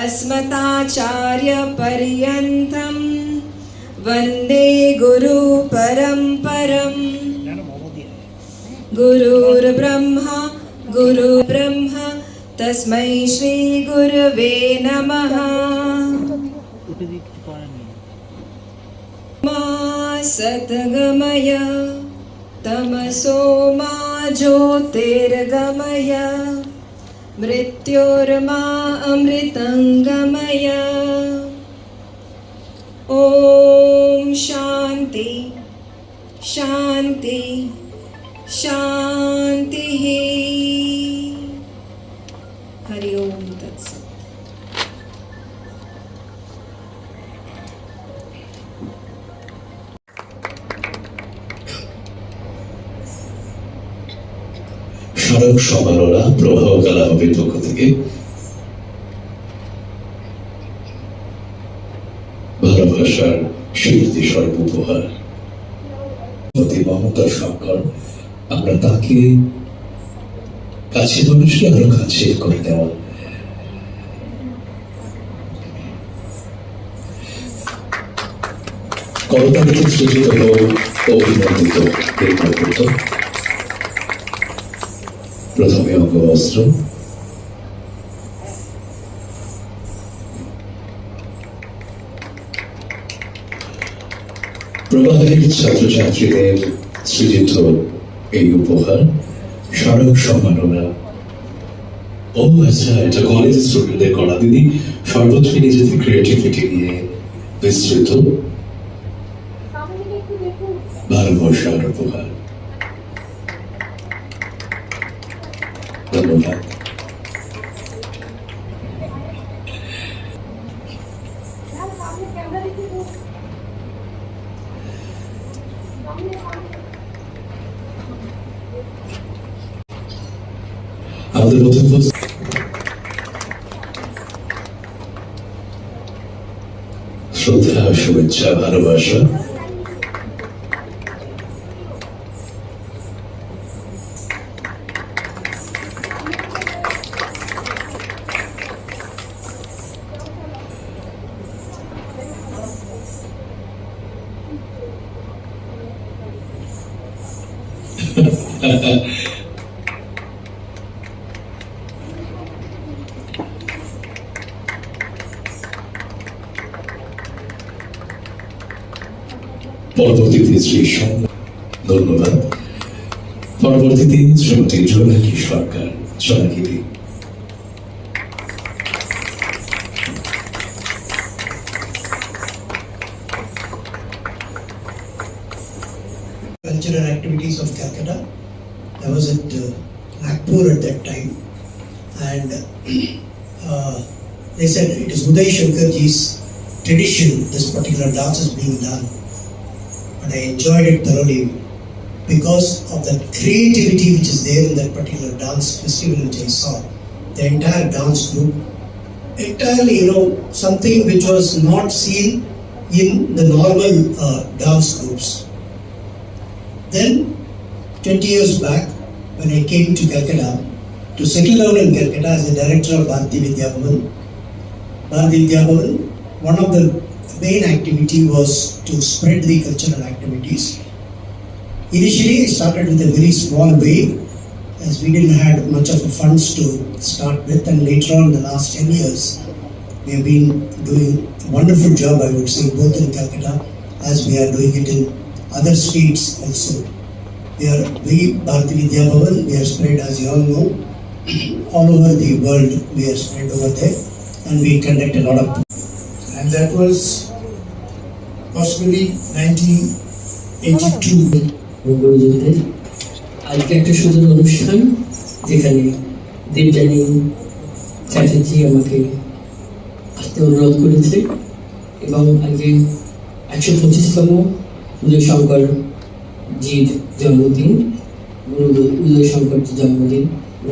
अस्मदाचार्यपर्यन्तं वन्दे गुरुपरम्परम्। गुरुर्ब्रह्मा गुरुर्ब्रह्मा तस्मै श्री गुरवे नमः। मा सद्गमय तमसो मा ज्योतिर्गमय मृत्योर्मा अमृतंगमय। ॐ शान्ति शान्ति शान्तिः। हरि ओम तत्सत्। স্মারক সম্মাননা প্রবাহ কলাভবনের পক্ষ থেকে ভালোবাসার স্বীকৃতি স্বরূপ উপহার অতি মমতার সংকর। আমরা তাকে কাছে মানুষকে আরো কাছে করে দেওয়া। করতালিতে সৃজিত অভিনন্দিত করত প্রথমে অঙ্গবস্ত্র, প্রবাহের ছাত্রছাত্রীদের সৃজিত এই উপহার স্মারক সম্মাননা। ও আচ্ছা, এটা কলেজ স্টুডেন্টদের করা। দিদি সর্বত্রই নিজেদের ক্রিয়েটিভিটি নিয়ে বিস্তৃত ভালোবাসার উপহার। ধন্যবাদ। আমাদের প্রথম শ্রদ্ধা, শুভেচ্ছা, ভালোবাসা। পরবর্তীতে শ্রী ধন্যবাদ। পরবর্তীতে শ্রীমতী জোনাকি সরকার, জোনাকি। Cultural activities of Calcutta. I was at Nagpur at that time, and they said it is Uday Shankarji's tradition, this particular dance is being done. But I enjoyed it thoroughly because of the creativity which is there in that particular dance festival which I saw. The entire dance group, entirely, something which was not seen in the normal dance groups. Then, 20 years back, when I came to Calcutta, to settle down in Calcutta as a director of Bharati Vidya Bhavan. Bharati Vidya Bhavan, one of the main activity was to spread the cultural activities. Initially, I started with a very small way, as we didn't have much of a funds to start with, and later on, in the last 10 years, we have been doing a wonderful job, I would say, both in Calcutta as we are doing it in other states also. We Bharati Vidya Bhavan, we are spread, as you all know, all over the world. We are spread over there, and we conduct a lot of. And that was possibly 1982. আজকে একটা সুন্দর অনুষ্ঠান যেখানে দেবযানী চ্যাটার্জি আমাকে আসতে অনুরোধ করেছে, এবং আজকে 125তম উদয় শঙ্কর জির জন্মদিন, উদয় শঙ্করজির জন্মদিন।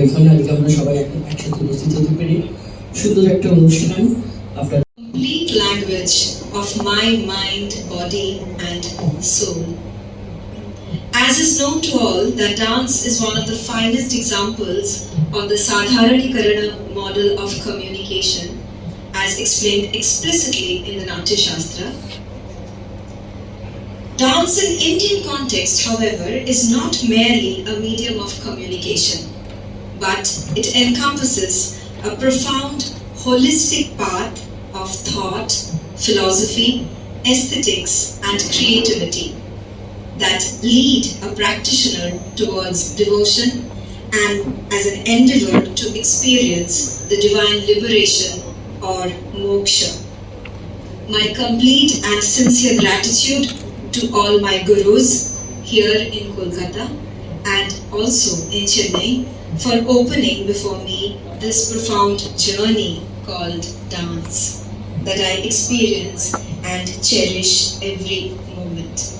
এখানে আজকে আমরা সবাই একসাথে উপস্থিত হতে পেরে সুন্দর একটা অনুষ্ঠান। আপনার complete language of my mind, body and soul. As is known to all, that dance is one of the finest examples of the Sadharanikarana model of communication, as as explained explicitly in the Natya Shastra. Dance in Indian context, however, is not merely a medium of communication, but it encompasses a profound, holistic path of thought, philosophy, aesthetics, and creativity that lead a practitioner towards devotion and as an endeavor to experience the divine liberation or moksha. My complete and sincere gratitude to all my gurus here in Kolkata and also in Chennai for opening before me this profound journey called dance that I experience and cherish every moment.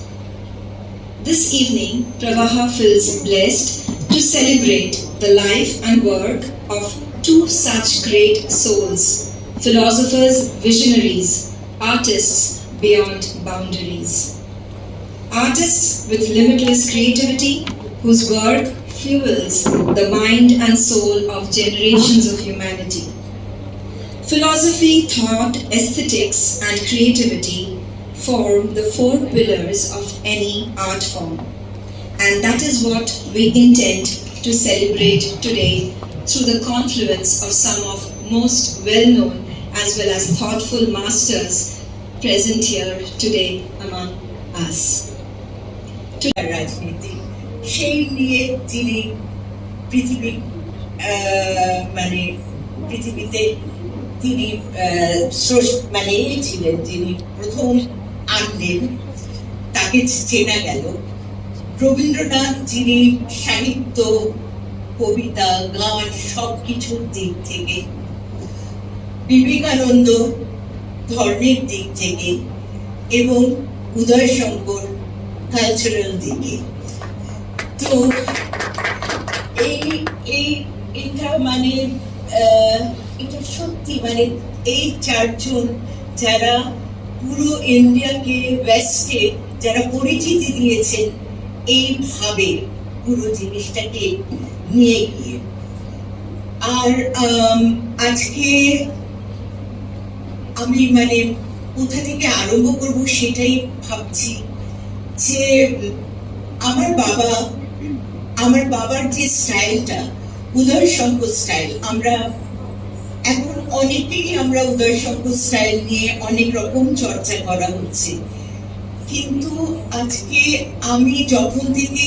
This evening, Pravaha feels blessed to celebrate the life and work of two such great souls, philosophers, visionaries, artists beyond boundaries. Artists with limitless creativity whose work fuels the mind and soul of generations of humanity. Philosophy, thought, aesthetics, and creativity form the four pillars of any art form. And that is what we intend to celebrate today through the confluence of some of most well-known as well as thoughtful masters present here today among us. রাজনীতি সেই নিয়ে তিনি পৃথিবীতে তিনি মানে ছিলেন, যিনি প্রথম আনলেন, তাকে চেনা গেল। রবীন্দ্রনাথ, যিনি সাহিত্য, কবিতা, গান সবকিছুর দিক থেকে, বিবেকানন্দ ধর্মের দিক থেকে এবং উদয়শঙ্কর কালচারাল দিকে। তো এটা মানে এটা সত্যি মানে এই চারজন যারা পুরো ইন্ডিয়াকে ওয়েস্টে যারা পরিচিতি দিয়েছেন এইভাবে পুরো জিনিসটাকে নিয়ে গিয়ে। আর আজকে আমি মানে কোথা থেকে আরম্ভ করব সেটাই ভাবছি যে আমার বাবার যে স্টাইলটা উদয়শঙ্কর স্টাইল, আমরা এখন অনেকেই আমরা উদয়শঙ্কর স্টাইল নিয়ে অনেক রকম চর্চা করা হচ্ছে, কিন্তু আজকে আমি যখন থেকে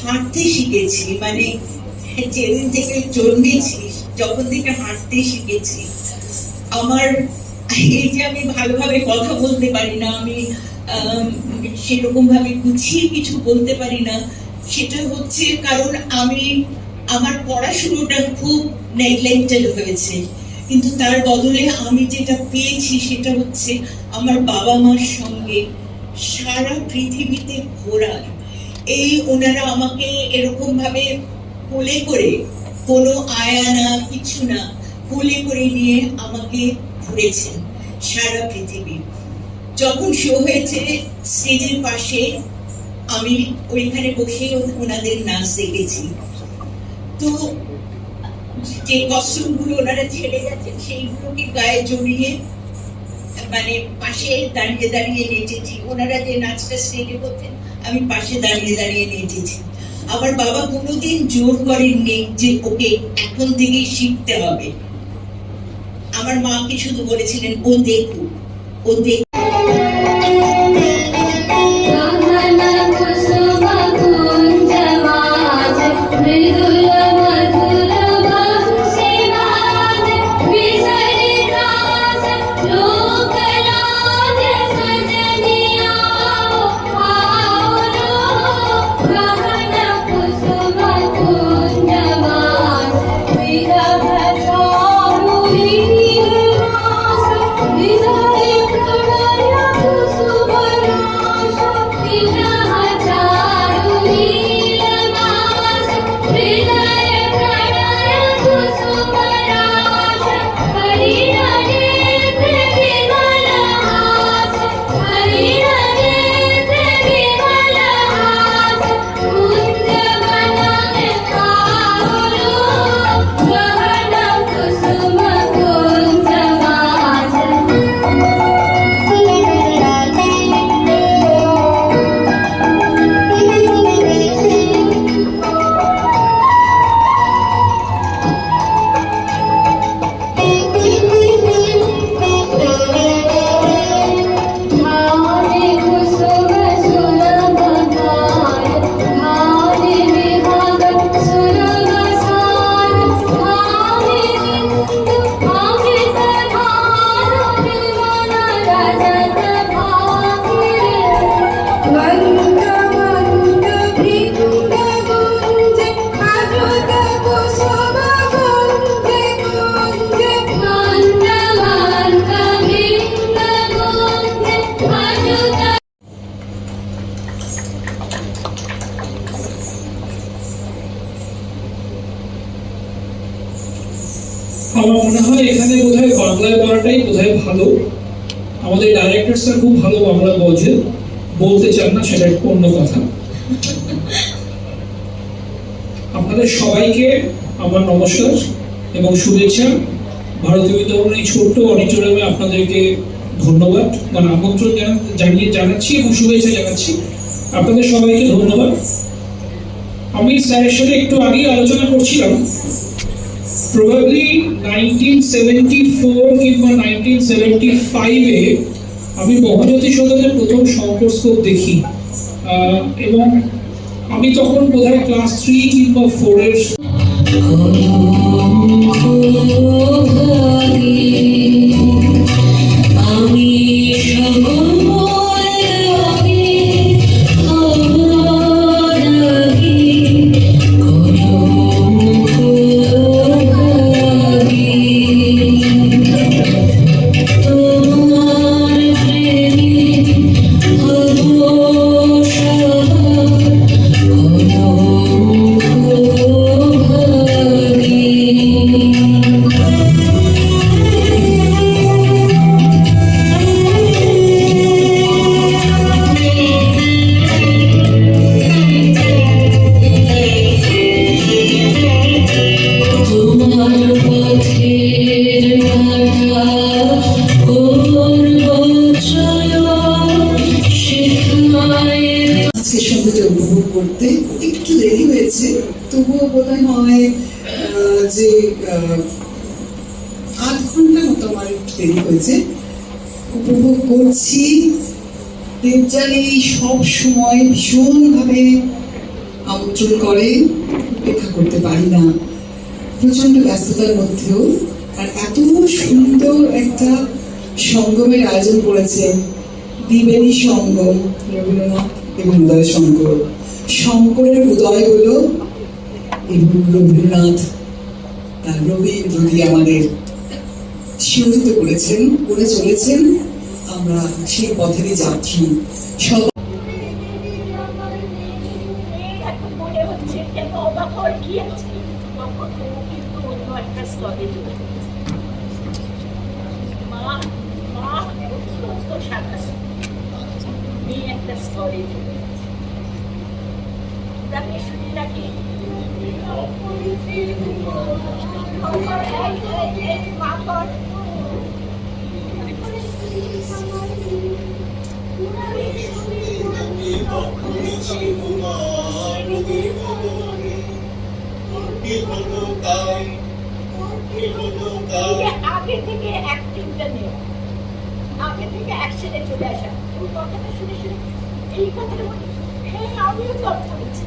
হাঁটতে শিখেছি, মানে যেদিন থেকে জন্মেছি যখন থেকে হাঁটতে শিখেছি, আমার এই যে আমি ভালোভাবে কথা বলতে পারি না, আমি সেরকম ভাবে গুছিয়ে কিছু বলতে পারি না, সেটা হচ্ছে কারণ আমার পড়াশুনোটা খুব নেগলেক্টেড হয়েছে, কিন্তু তার বদলে আমি যেটা পেয়েছি সেটা হচ্ছে আমার বাবা মার সঙ্গে সারা পৃথিবীতে ঘোরার। এই ওনারা আমাকে এরকম ভাবে কোলে করে, কোনো আয়ানা কিছু না, কোলে করে নিয়ে আমাকে ঘুরেছেন সারা পৃথিবী। যখন শো হয়েছে স্টেজের পাশে আমি ওইখানে বসে ওনাদের নাচ দেখেছি। তো যে কস্টিউমগুলো ওনারা ছেড়ে যাচ্ছেন সেইগুলোকে গায়ে জড়িয়ে মানে পাশে দাঁড়িয়ে দাঁড়িয়ে নেচেছি। ওনারা যে নাচটা স্টেজে করতেন আমি পাশে দাঁড়িয়ে দাঁড়িয়ে নেচেছি। আমার বাবা কোনোদিন জোর করেননি যে ওকে এখন থেকেই শিখতে হবে। আমার মাকে শুধু বলেছিলেন ও দেখুক, ও দেখ। Thank you. বাংলাটাই বোধহয় ভালো। আমাদের ডাইরেক্টর স্যার খুব ভালো বাংলা বোঝেন, বলতে চান না সেটা একটা অন্য কথা। আপনাদের সবাইকে আমার নমস্কার এবং শুভেচ্ছা। ভারতীয় বিদ্যাভবন এই ছোট্ট অডিটোরিয়ামে আপনাদেরকে ধন্যবাদ, মানে আমন্ত্রণ জানাচ্ছি এবং শুভেচ্ছা জানাচ্ছি। আপনাদের সবাইকে ধন্যবাদ। আমি স্যারের সাথে একটু আগেই আলোচনা করছিলাম, প্রবাবলি 1974 কিংবা 1975-এ আমি মহাজ্যোতি সদনের প্রথম শঙ্করস্কোপ দেখি, এবং আমি তখন বোধহয় ক্লাস 3 কিংবা 4-এর। আজকে সন্ধ্যাটা উপভোগ করতে একটু দেরি হয়েছে, তবুও বোধ হয় যে 8 ঘন্টা মতো আমার একটু দেরি হয়েছে। উপভোগ করছি। দেবযানী সব সময় ভীষণভাবে আমন্ত্রণ করে, অপেক্ষা করতে পারি না প্রচন্ড ব্যস্ততার মধ্যেও। আর এত সুন্দর একটা সঙ্গমের আয়োজন করেছেন, দ্বিবেদী সঙ্গম, রবীন্দ্রনাথ এবং উদয় শঙ্কর। শঙ্করের উদয় হলো এবং রবীন্দ্রনাথ রবীন্দ্র দিয়ে আমাদের শিরোহিত করেছেন, করে চলেছেন। আমরা সেই পথেরই যাত্রী। সব মনে হচ্ছে কেন অবাক হওয়ার কি আছে, তখন ও কিন্তু অন্য একটা স্তরে চলে গেছে। মা অত্যন্ত সাদা, মেয়ে একটা স্তরে চলে গেছে। তাকে শুনে নাকি মাকড় আগে থেকে অ্যাক্টিংটা নেওয়া, আগে থেকে অ্যাকশনে চলে আসা। ওই কথাটা শুনে শুনে এই কথাটা বলি, হ্যাঁ আমিও দম করেছি।